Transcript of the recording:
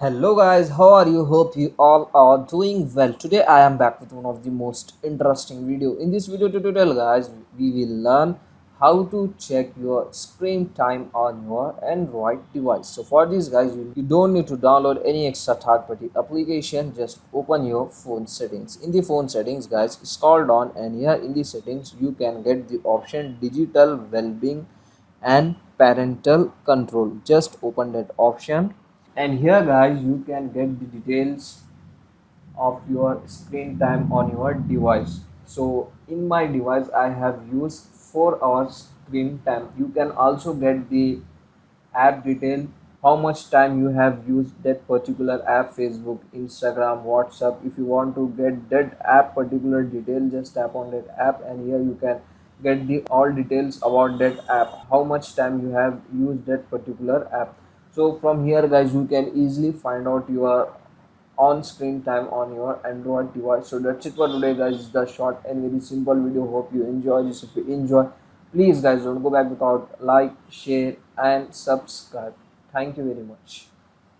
Hello guys, how are you? Hope you all are doing well. Today I am back with one of the most interesting video. In this video tutorial guys, we will learn how to check your screen time on your Android device. So for this guys, you don't need to download any extra third party application. Just open your phone settings. In the phone settings guys, scroll down and here in the settings you can get the option digital well-being and parental control. Just open that option and here guys you can get the details of your screen time on your device. So in my device I have used 4 hours screen time. You can also get the app detail, how much time you have used that particular app, Facebook, Instagram, WhatsApp. If you want to get that app particular detail, just tap on that app and here you can get the all details about that app, how much time you have used that particular app. So from here guys you can easily find out your on screen time on your Android device. So that's it for today guys. It's the short and very simple video. Hope you enjoy this. If you enjoy, please guys don't go back without like, share and subscribe. Thank you very much.